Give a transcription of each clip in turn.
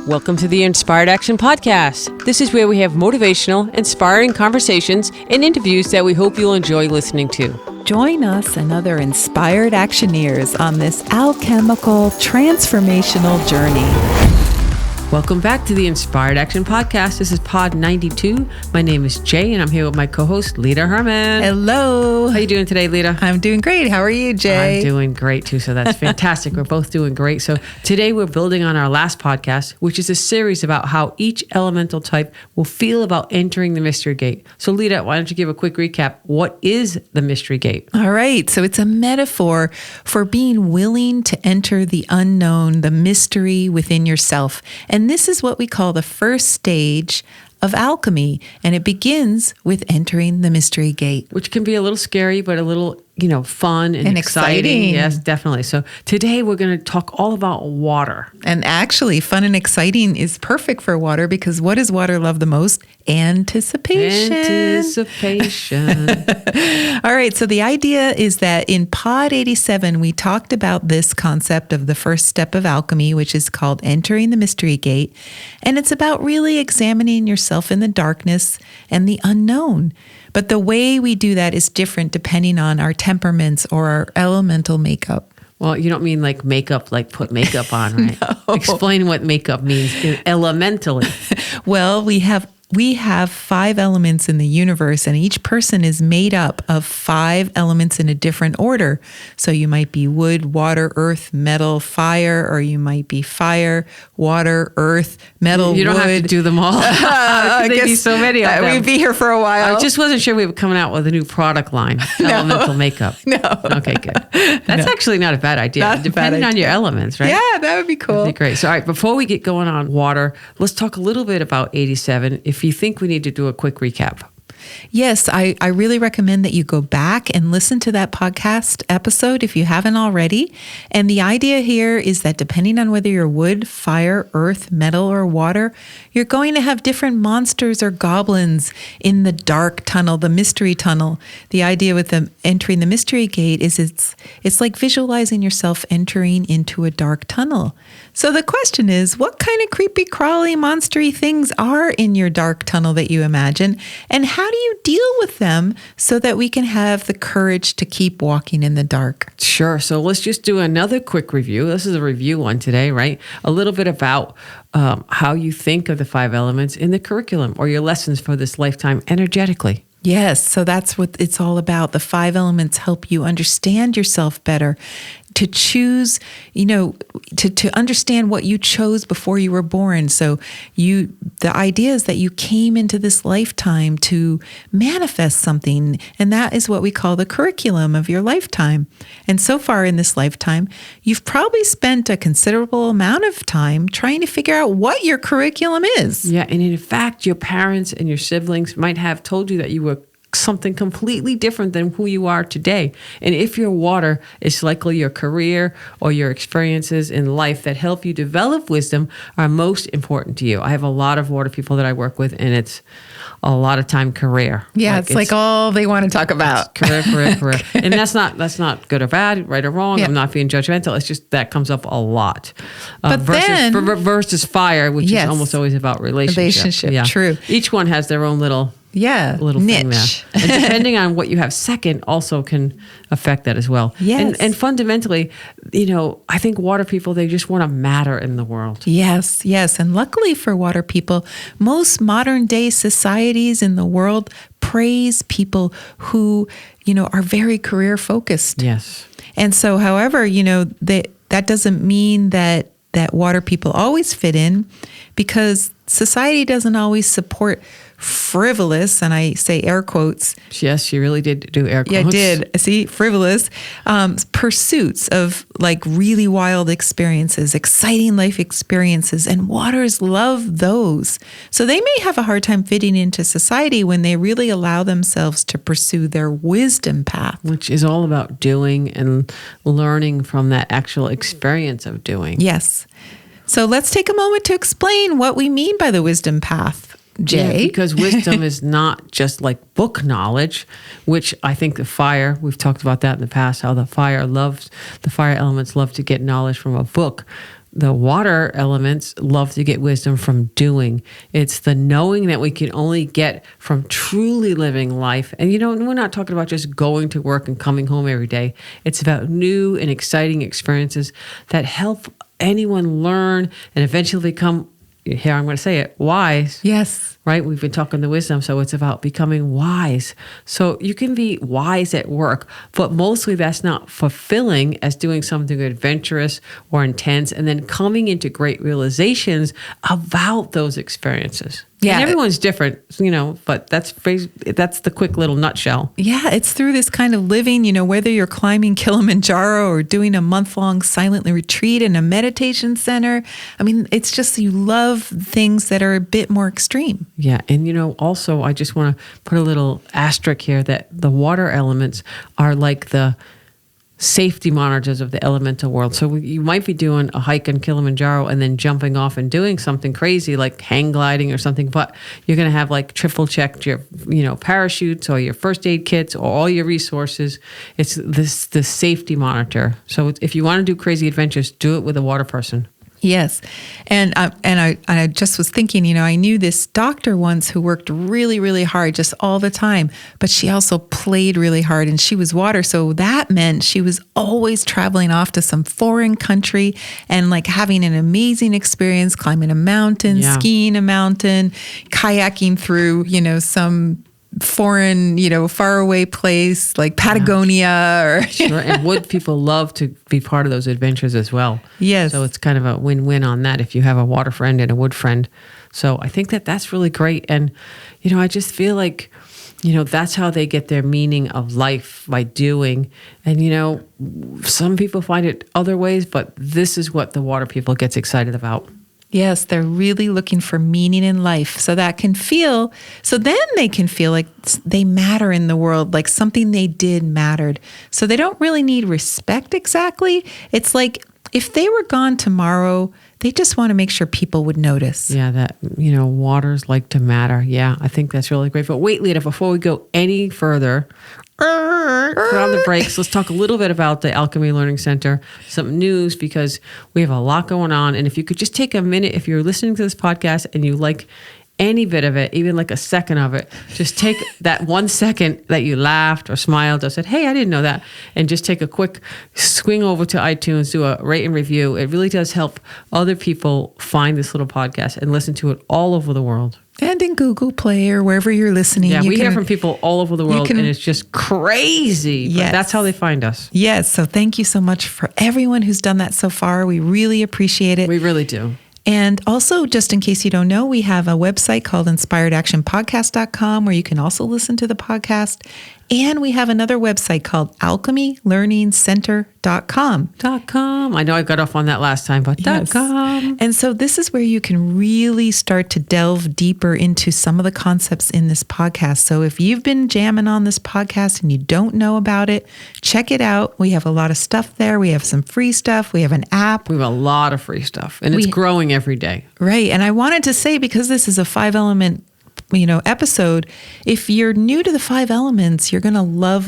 Welcome to the Inspired Action Podcast. This is where we have motivational, inspiring conversations and interviews that we hope you'll enjoy listening to. Join us and other inspired actioneers on this alchemical, transformational journey. Welcome back to the Inspired Action Podcast. This is Pod 92. My name is Jay, and I'm here with my co-host, Lita Herman. Hello. How you doing today, Lita? I'm doing great. How are you, Jay? I'm doing great, too, so that's fantastic. We're both doing great. So today we're building on our last podcast, which is a series about how each elemental type will feel about entering the mystery gate. So, Lita, why don't you give a quick recap? What is the mystery gate? All right. So it's a metaphor for being willing to enter the unknown, the mystery within yourself. And this is what we call the first stage of alchemy. And it begins with entering the mystery gate. Which can be a little scary, but a little, fun and exciting. Yes, definitely. So today we're going to talk all about water. And actually, fun and exciting is perfect for water because what does water love the most? Anticipation. All right. So the idea is that in Pod 87, we talked about this concept of the first step of alchemy, which is called entering the mystery gate. And it's about really examining yourself in the darkness and the unknown. But the way we do that is different depending on our temperaments or our elemental makeup. Well, you don't mean like makeup, like put makeup on, right? No. Explain what makeup means elementally. Well, we have 5 elements in the universe, and each person is made up of 5 elements in a different order. So you might be wood, water, earth, metal, fire, or you might be fire, water, earth, metal, You don't wood. have to do them all. There'd be so many of them. We'd be here for a while. I just wasn't sure we were coming out with a new product line, elemental makeup. No. Okay, good. That's actually not a bad idea. Not a bad Depending on idea. your elements, right? Yeah, that would be cool. That'd be great. So, all right, before we get going on water, let's talk a little bit about 87. If you think we need to do a quick recap. Yes, I really recommend that you go back and listen to that podcast episode if you haven't already. And the idea here is that depending on whether you're wood, fire, earth, metal, or water, you're going to have different monsters or goblins in the dark tunnel, the mystery tunnel. The idea with them entering the mystery gate is it's like visualizing yourself entering into a dark tunnel. So the question is, what kind of creepy, crawly, monstery things are in your dark tunnel that you imagine? And how do you deal with them so that we can have the courage to keep walking in the dark? Sure. So let's just do another quick review. This is a review one today, right? A little bit about how you think of the 5 elements in the curriculum or your lessons for this lifetime energetically. Yes, so that's what it's all about. The 5 elements help you understand yourself better, to choose, to understand what you chose before you were born. So the idea is that you came into this lifetime to manifest something, and that is what we call the curriculum of your lifetime. And so far in this lifetime, you've probably spent a considerable amount of time trying to figure out what your curriculum is. Yeah, and in fact, your parents and your siblings might have told you that you were something completely different than who you are today. And if you're water, it's likely your career or your experiences in life that help you develop wisdom are most important to you. I have a lot of water people that I work with, and it's a lot of time career. Yeah, it's like all they want to talk about. Career. And that's not good or bad, right or wrong. Yeah. I'm not being judgmental. It's just that comes up a lot. But versus fire, which Yes. is almost always about relationship. Yeah. True. Each one has their own little thing niche. there. And depending on what you have second also can affect that as well. Yes. And fundamentally, I think water people, they just want to matter in the world. Yes. And luckily for water people, most modern day societies in the world praise people who, are very career focused. Yes. And so, however, that doesn't mean that water people always fit in, because society doesn't always support frivolous, and I say air quotes. Yes, you really did do air quotes. Yeah, I did. See, frivolous pursuits of like really wild experiences, exciting life experiences, and waters love those. So they may have a hard time fitting into society when they really allow themselves to pursue their wisdom path. Which is all about doing and learning from that actual experience of doing. Yes. So let's take a moment to explain what we mean by the wisdom path. Jay? Yeah, because wisdom is not just like book knowledge, which I think the fire, we've talked about that in the past, how the fire elements love to get knowledge from a book. the water elements love to get wisdom from doing. It's the knowing that we can only get from truly living life. And, we're not talking about just going to work and coming home every day. It's about new and exciting experiences that help anyone learn and eventually become, here I'm going to say it, wise. Yes. Right? We've been talking the wisdom, so it's about becoming wise. So you can be wise at work, but mostly that's not fulfilling as doing something adventurous or intense and then coming into great realizations about those experiences. Yeah. And everyone's different, but that's the quick little nutshell. Yeah, it's through this kind of living, whether you're climbing Kilimanjaro or doing a month-long silent retreat in a meditation center. I mean, it's just you love things that are a bit more extreme. Yeah. And, also, I just want to put a little asterisk here that the water elements are like the safety monitors of the elemental world. So you might be doing a hike in Kilimanjaro and then jumping off and doing something crazy like hang gliding or something, but you're going to have like triple checked your, parachutes or your first aid kits or all your resources. It's the safety monitor. So if you want to do crazy adventures, do it with a water person. Yes. And I just was thinking, I knew this doctor once who worked really, really hard just all the time, but she also played really hard and she was water. So that meant she was always traveling off to some foreign country and like having an amazing experience, climbing a mountain, skiing a mountain, kayaking through, some foreign, faraway place like Patagonia or sure. And wood people love to be part of those adventures as well. Yes. So it's kind of a win-win on that if you have a water friend and a wood friend. So I think that's really great. And, I just feel like, that's how they get their meaning of life, by doing. And, some people find it other ways, but this is what the water people gets excited about. Yes, they're really looking for meaning in life. So then they can feel like they matter in the world, like something they did mattered. So they don't really need respect exactly. It's like if they were gone tomorrow, they just want to make sure people would notice. Yeah, that, waters like to matter. Yeah, I think that's really great. But wait, Lita, before we go any further, put on the brakes. Let's talk a little bit about the Alchemy Learning Center, some news, because we have a lot going on. And if you could just take a minute, if you're listening to this podcast and you like any bit of it, even like a second of it, just take that 1 second that you laughed or smiled or said, hey, I didn't know that, and just take a quick swing over to iTunes, do a rate and review. It really does help other people find this little podcast and listen to it all over the world. And in Google Play or wherever you're listening. Yeah, we hear from people all over the world, and it's just crazy. Yes. But that's how they find us. Yes. So thank you so much for everyone who's done that so far. We really appreciate it. We really do. And also, just in case you don't know, we have a website called inspiredactionpodcast.com where you can also listen to the podcast. And we have another website called alchemylearningcenter.com. .com. I know I got off on that last time, but yes. .com. And so this is where you can really start to delve deeper into some of the concepts in this podcast. So if you've been jamming on this podcast and you don't know about it, check it out. We have a lot of stuff there. We have some free stuff. We have an app. We have a lot of free stuff, and it's growing every day. Right. And I wanted to say, because this is a 5-element episode, if you're new to the 5 elements, you're going to love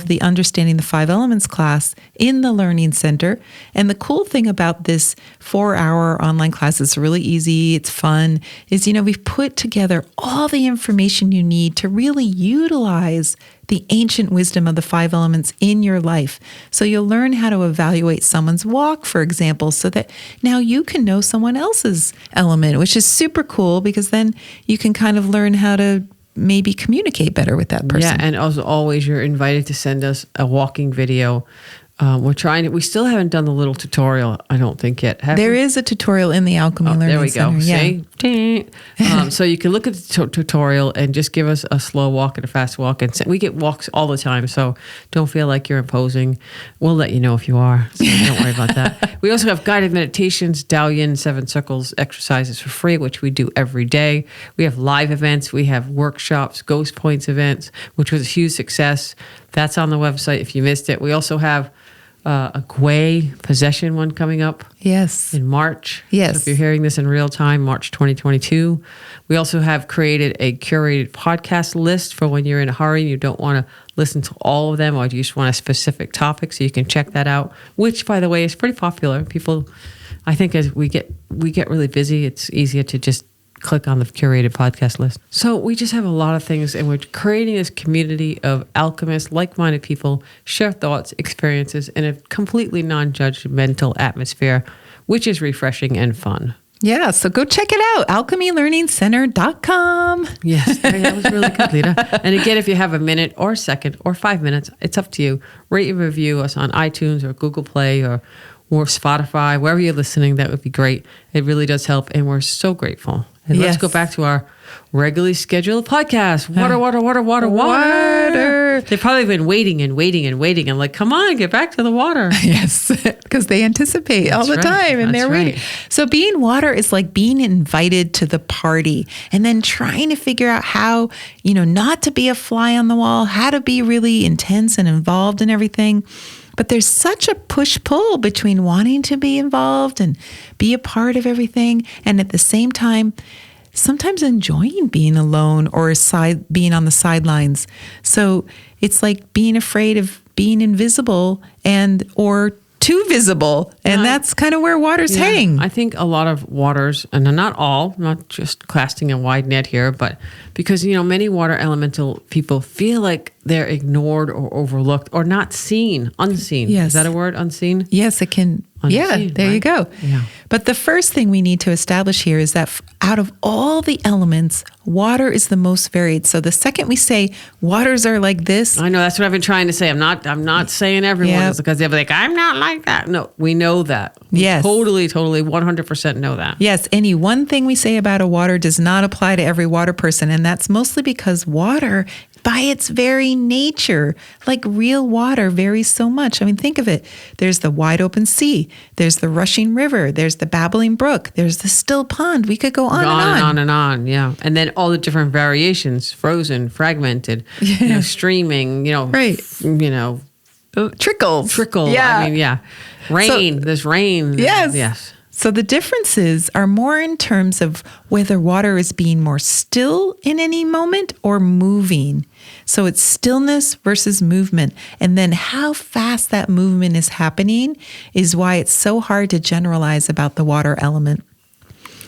the Understanding the 5 Elements class in the Learning Center. And the cool thing about this 4-hour online class, is really easy, it's fun, is, we've put together all the information you need to really utilize the ancient wisdom of the 5 elements in your life. So you'll learn how to evaluate someone's walk, for example, so that now you can know someone else's element, which is super cool, because then you can kind of learn how to maybe communicate better with that person. Yeah, and as always, you're invited to send us a walking video. We still haven't done the little tutorial, I don't think yet. There is a tutorial in the Alchemy Learning Center. There we go. See? So you can look at the tutorial and just give us a slow walk and a fast walk. And we get walks all the time, so don't feel like you're imposing. We'll let you know if you are, so don't worry about that. We also have guided meditations, Tao Yin 7 circles exercises for free, which we do every day. We have live events. We have workshops, Ghost Points events, which was a huge success. That's on the website if you missed it. We also have a Gwei possession one coming up. Yes. In March. Yes. So if you're hearing this in real time, March 2022. We also have created a curated podcast list for when you're in a hurry and you don't want to listen to all of them, or you just want a specific topic, so you can check that out, which, by the way, is pretty popular. People I think as we get really busy, it's easier to just click on the curated podcast list. So we just have a lot of things, and we're creating this community of alchemists, like-minded people, share thoughts, experiences in a completely non-judgmental atmosphere, which is refreshing and fun. Yeah, so go check it out, alchemylearningcenter.com. Yes, that was really good, Lita. And again, if you have a minute or a second or 5 minutes, it's up to you. Rate and review us on iTunes or Google Play or Spotify, wherever you're listening. That would be great. It really does help, and we're so grateful. And let's go back to our regularly scheduled podcast. Water. They've probably been waiting and like, come on, get back to the water. Yes, because they anticipate all the time, and they're waiting. So being water is like being invited to the party and then trying to figure out how, not to be a fly on the wall, how to be really intense and involved in everything. But there's such a push-pull between wanting to be involved and be a part of everything, and at the same time, sometimes enjoying being alone or being on the sidelines. So it's like being afraid of being invisible or too visible. And that's kind of where waters hang. I think a lot of waters, and not all, not just casting a wide net here, but because, many water elemental people feel like they're ignored or overlooked or not seen, unseen. Yes. Is that a word, unseen? Yes, it can. Unseen, there right? you go. Yeah. But the first thing we need to establish here is that out of all the elements, water is the most varied. So the second we say waters are like this. I know, that's what I've been trying to say. I'm not saying everyone is, because they're like, I'm not like that. No, we know that. Yes. Totally, 100% know that. Yes. Any one thing we say about a water does not apply to every water person. And that's mostly because water, by its very nature, like real water, varies so much. I mean, think of it. There's the wide open sea. There's the rushing river. There's the babbling brook. There's the still pond. We could go on and on. And on, yeah. And then all the different variations, frozen, fragmented, streaming, right. Trickles. Yeah. I mean, rain. There's rain. Yes. So the differences are more in terms of whether water is being more still in any moment or moving. So it's stillness versus movement. And then how fast that movement is happening is why it's so hard to generalize about the water element.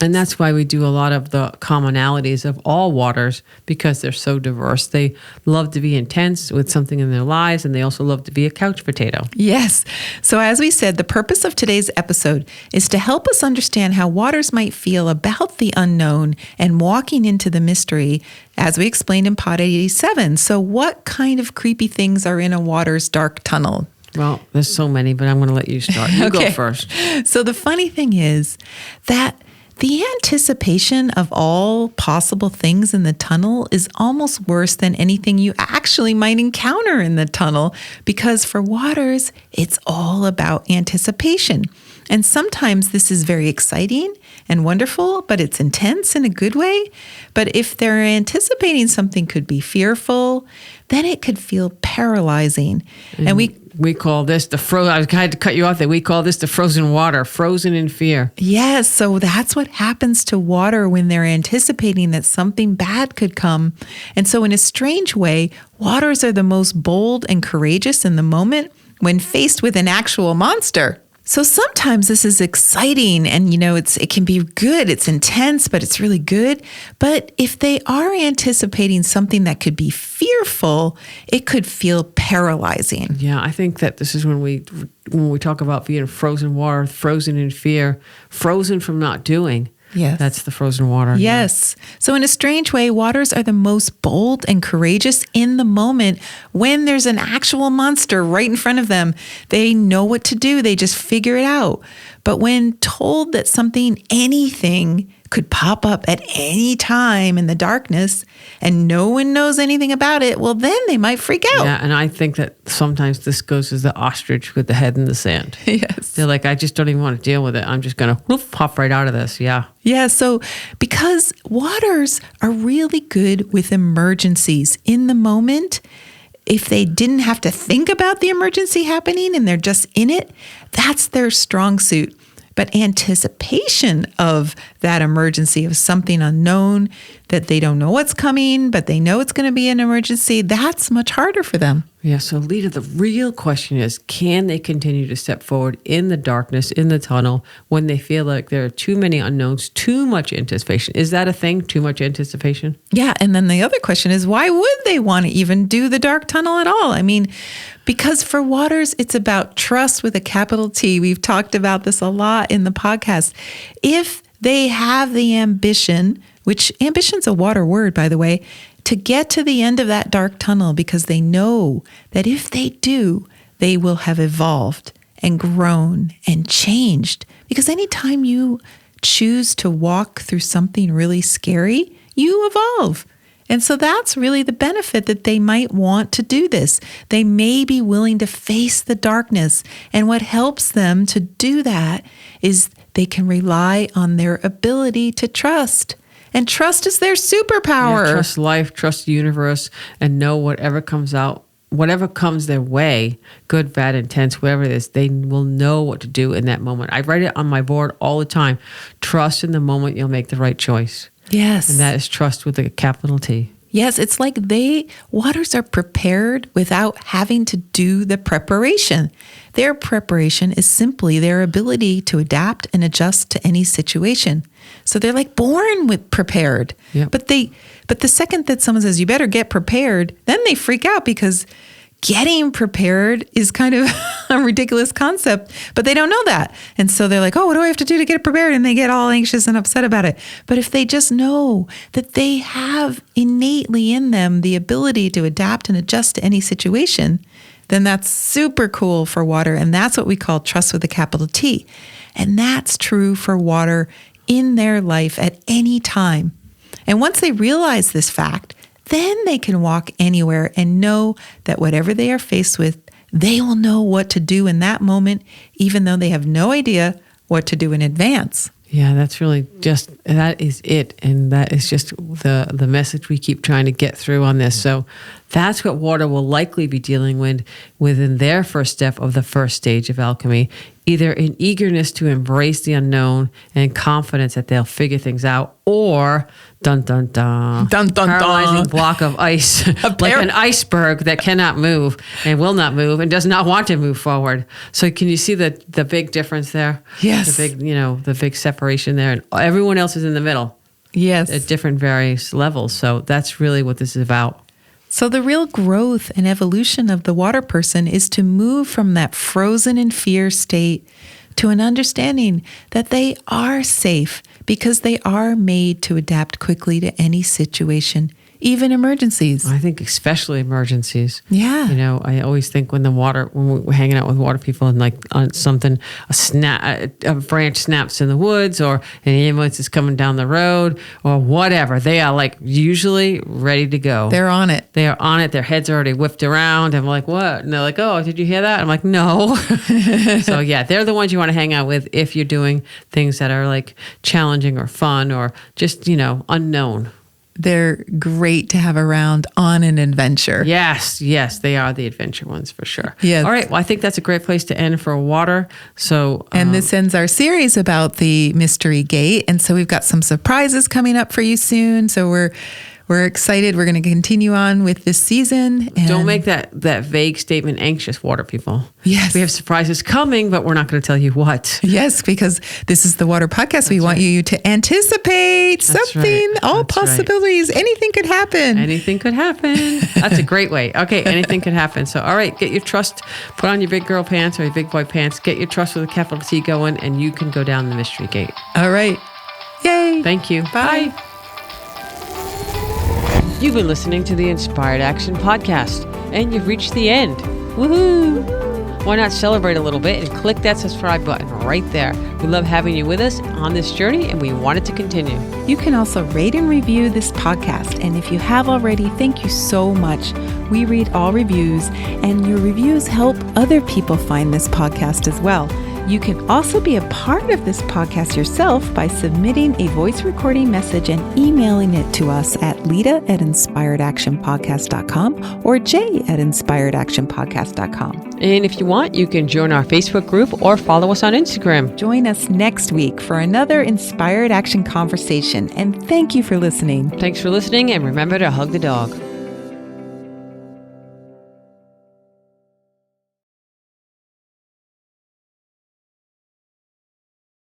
And that's why we do a lot of the commonalities of all waters, because they're so diverse. They love to be intense with something in their lives, and they also love to be a couch potato. Yes. So as we said, the purpose of today's episode is to help us understand how waters might feel about the unknown and walking into the mystery, as we explained in Pod 87. So what kind of creepy things are in a water's dark tunnel? Well, there's so many, but I'm going to let you start. You go first. So the funny thing is that the anticipation of all possible things in the tunnel is almost worse than anything you actually might encounter in the tunnel, because for waters, it's all about anticipation. And sometimes this is very exciting and wonderful, but it's intense in a good way. But if they're anticipating something could be fearful, then it could feel paralyzing. And we call this I had to cut you off there. We call this the frozen water, frozen in fear. Yes. So that's what happens to water when they're anticipating that something bad could come. And so in a strange way, waters are the most bold and courageous in the moment when faced with an actual monster. So sometimes this is exciting and, it can be good. It's intense, but it's really good. But if they are anticipating something that could be fearful, it could feel paralyzing. Yeah, I think that this is when we talk about being frozen water, frozen in fear, frozen from not doing. Yes. That's the frozen water. Yes. Yeah. So in a strange way, waters are the most bold and courageous in the moment when there's an actual monster right in front of them. They know what to do. They just figure it out. But when told that anything could pop up at any time in the darkness and no one knows anything about it, well, then they might freak out. Yeah, and I think that sometimes this goes as the ostrich with the head in the sand. Yes. They're like, I just don't even want to deal with it. I'm just going to pop right out of this. Yeah. Yeah, so because waters are really good with emergencies in the moment, if they didn't have to think about the emergency happening and they're just in it, that's their strong suit. But anticipation of that emergency of something unknown that they don't know what's coming, but they know it's going to be an emergency, that's much harder for them. Yeah, so Lita, the real question is, can they continue to step forward in the darkness, in the tunnel, when they feel like there are too many unknowns, too much anticipation? Is that a thing, too much anticipation? Yeah, and then the other question is, why would they want to even do the dark tunnel at all? I mean, because for waters, it's about trust with a capital T. We've talked about this a lot in the podcast. If they have the ambition, which ambition's a water word, by the way, to get to the end of that dark tunnel, because they know that if they do, they will have evolved and grown and changed. Because anytime you choose to walk through something really scary, you evolve. And so that's really the benefit, that they might want to do this. They may be willing to face the darkness. And what helps them to do that is they can rely on their ability to trust. And trust is their superpower. Yeah, trust life, trust the universe, and know whatever comes out, whatever comes their way, good, bad, intense, whatever it is, they will know what to do in that moment. I write it on my board all the time. Trust in the moment you'll make the right choice. Yes. And that is trust with a capital T. Yes, it's like waters are prepared without having to do the preparation. Their preparation is simply their ability to adapt and adjust to any situation. So they're like born with prepared. Yep. But the second that someone says, you better get prepared, then they freak out, because getting prepared is kind of a ridiculous concept, but they don't know that. And so they're like, oh, what do I have to do to get prepared? And they get all anxious and upset about it. But if they just know that they have innately in them the ability to adapt and adjust to any situation, then that's super cool for water. And that's what we call trust with a capital T. And that's true for water in their life at any time. And once they realize this fact, then they can walk anywhere and know that whatever they are faced with, they will know what to do in that moment, even though they have no idea what to do in advance. Yeah, that's really that is it. And that is just the message we keep trying to get through on this. So that's what water will likely be dealing with within their first step of the first stage of alchemy, either in eagerness to embrace the unknown and confidence that they'll figure things out, or dun dun dun, Dun, dun, paralyzing dun. block of ice, like an iceberg that cannot move and will not move and does not want to move forward. So can you see the big difference there? Yes. The big separation there, and everyone else is in the middle Yes. at different various levels. So that's really what this is about. So the real growth and evolution of the water person is to move from that frozen in fear state to an understanding that they are safe, because they are made to adapt quickly to any situation, even emergencies. I think especially emergencies. Yeah. I always think when we're hanging out with water people, and like on something, a branch snaps in the woods, or an ambulance is coming down the road, or whatever, they are like usually ready to go. They're on it. They are on it. Their heads are already whipped around. I'm like, what? And they're like, oh, did you hear that? I'm like, no. So yeah, they're the ones you want to hang out with if you're doing things that are like challenging or fun or just, unknown. They're great to have around on an adventure. Yes, they are the adventure ones for sure. Yes. All right, well, I think that's a great place to end for water. So, And this ends our series about the mystery gate. And so we've got some surprises coming up for you soon. So we're excited. We're going to continue on with this season. And don't make that vague statement anxious, water people. Yes. We have surprises coming, but we're not going to tell you what. Yes, because this is the Water Podcast. We want you to anticipate something, all possibilities. Right. Anything could happen. Anything could happen. That's a great way. Okay, anything could happen. So, all right, get your trust, put on your big girl pants or your big boy pants, get your trust with a capital T going, and you can go down the mystery gate. All right. Yay. Thank you. Bye. You've been listening to the Inspired Action Podcast, and you've reached the end. Woohoo! Why not celebrate a little bit and click that subscribe button right there. We love having you with us on this journey, and we want it to continue. You can also rate and review this podcast. And if you have already, thank you so much. We read all reviews, and your reviews help other people find this podcast as well. You can also be a part of this podcast yourself by submitting a voice recording message and emailing it to us at lita@inspiredactionpodcast.com or jay@inspiredactionpodcast.com. And if you want, you can join our Facebook group or follow us on Instagram. Join us next week for another Inspired Action conversation. And thank you for listening. Thanks for listening, and remember to hug the dog.